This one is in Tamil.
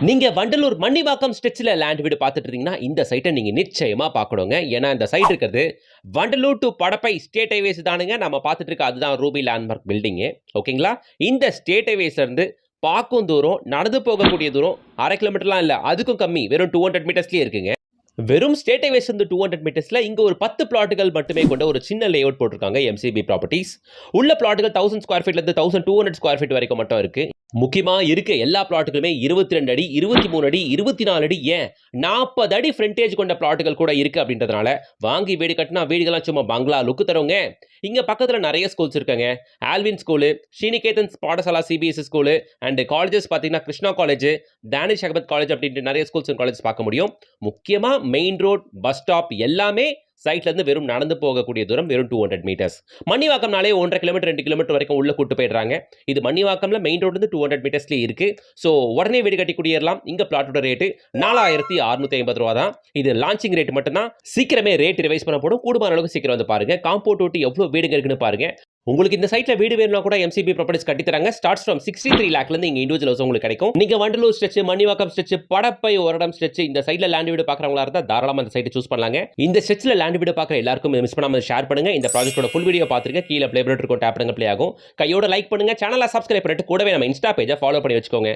நீங்க வண்டலூர் மண்ணிவாக்கம் ஸ்ட்ரெச்சில் லேண்ட் வீடு பார்த்துட்டு இருந்தீங்கன்னா இந்த சைட்டை நீங்க நிச்சயமா பார்க்கணுங்க. ஏன்னா இந்த சைட் இருக்கிறது Vandalur to Padappai state highways தானுங்க. நம்ம பார்த்துட்டு இருக்க அதுதான் ரூபி லேண்ட்மார்க் பில்டிங்கு. ஓகேங்களா? இந்த ஸ்டேட் ஹைவேஸ்ல இருந்து பார்க்கும் தூரம், நடந்து போகக்கூடிய தூரம் 1/2 கிலோமீட்டர்லாம் இல்லை, அதுக்கும் கம்மி. வெறும் 200 மீட்டர்ஸ்லேயே இருக்குங்க. வெறும் ஸ்டேட் ஹைவேஸ் இருந்து 200 மீட்டர்ஸ்ல இங்க ஒரு 10 பிளாட்டுகள் மட்டுமே கொண்ட ஒரு சின்ன லேஅவுட் போட்டிருக்காங்க எம்சிபி ப்ராப்பர்ட்டிஸ். உள்ள பிளாட்டுகள் 1000 ஸ்கொயர் ஃபீட்ல இருந்து 1200 ஸ்கொயர் ஃபீட் வரைக்கும் மட்டும் இருக்கு. முக்கியமா இருக்க எல்லா பிளாட்டுகளுமே 22 அடி, 23 அடி, 24 அடி, ஏன் 40 அடி ஃப்ரண்டேஜ் கொண்ட பிளாட்டுகள் கூட இருக்கு. அப்படின்றதுனால வாங்கி வீடு கட்டினா வீடுகள்லாம் சும்மா பங்களா லுக்கு தருங்க. இங்க பக்கத்துல நிறைய ஸ்கூல்ஸ் இருக்காங்க. Alvin school, Srinikethan Patasala CBSE school and colleges பார்த்தீங்கன்னா கிருஷ்ணா காலேஜ், தானிஷ் அகமத் காலேஜ் அப்படின்ட்டு நிறைய ஸ்கூல்ஸ் அண்ட் காலேஜஸ் பார்க்க முடியும். முக்கியமா மெயின் ரோட், பஸ் ஸ்டாப் எல்லாமே சைட்ல இருந்து வெறும் நடந்து போகக்கூடிய தூரம் வெறும் 200 மீட்டர்ஸ். மண்ணிவாக்கம்னாலே 1.5 கிலோமீட்டர் 2 கிலோமீட்டர் வரைக்கும் உள்ள கூட்டு போயிடுறாங்க. இது மண்ணிவாக்கம்ல மெயின் ரோட் வந்து 200 மீட்டர்ஸ்லேயே இருக்கு. ஸோ உடனே வீடு கட்டி குடியேறலாம். இங்க பிளாட்டோட ரேட்டு 4650 ரூபா தான். இது லான்ச்சிங் ரேட் மட்டும்தான். சீக்கிரமே ரேட் ரிவைஸ் பண்ணப்படும். கூடுமான அளவுக்கு சீக்கிரம் வந்து பாருங்க. காம்பவுண்ட் ஓட்டி எவ்வளோ வீடுங்க இருக்குன்னு பாருங்க. உங்களுக்கு இந்த சைட்ல வீடு வேணும்னா கூட எம்சிபி ப்ராப்பர்ட்டிஸ் கட்டி தராங்க. ஸ்டார்ட்ஸ் ஃப்ரம் 63 லேக்ல இருந்து இங்க இண்டிவிஜுவல் ஹவுஸ் உங்களுக்கு கிடைக்கும். நீங்க வண்டலூர் ஸ்ட்ரெச், மண்ணிவாக்கம் ஸ்ட்ரெச், படப்பை ஒரடம் ஸ்ட்ரெச் இந்த சைட்ல லேண்ட் வீடு பார்க்கறவங்களா இருந்தா தாராளமா இந்த சைட்டை சூஸ் பண்ணலாங்க. இந்த ஸ்ட்ரெச்ல லேண்ட் வீடு பார்க்குற எல்லாருக்கும் மிஸ் பண்ணாம ஷேர் பண்ணுங்க. இந்த ப்ராஜெக்ட்டோட ஃபுல் வீடியோ பார்த்துருங்க. கீழே ப்ளே பட்டன் இருக்கும், டேப் பண்ணுங்க, ப்ளே ஆகும். கையோட லைக் பண்ணுங்க. சேனலை சப்ஸ்கிரைப் பண்ணிட்டு கூடவே நம்ம இன்ஸ்டா பேஜை ஃபாலோ பண்ணி வச்சுக்கோங்க.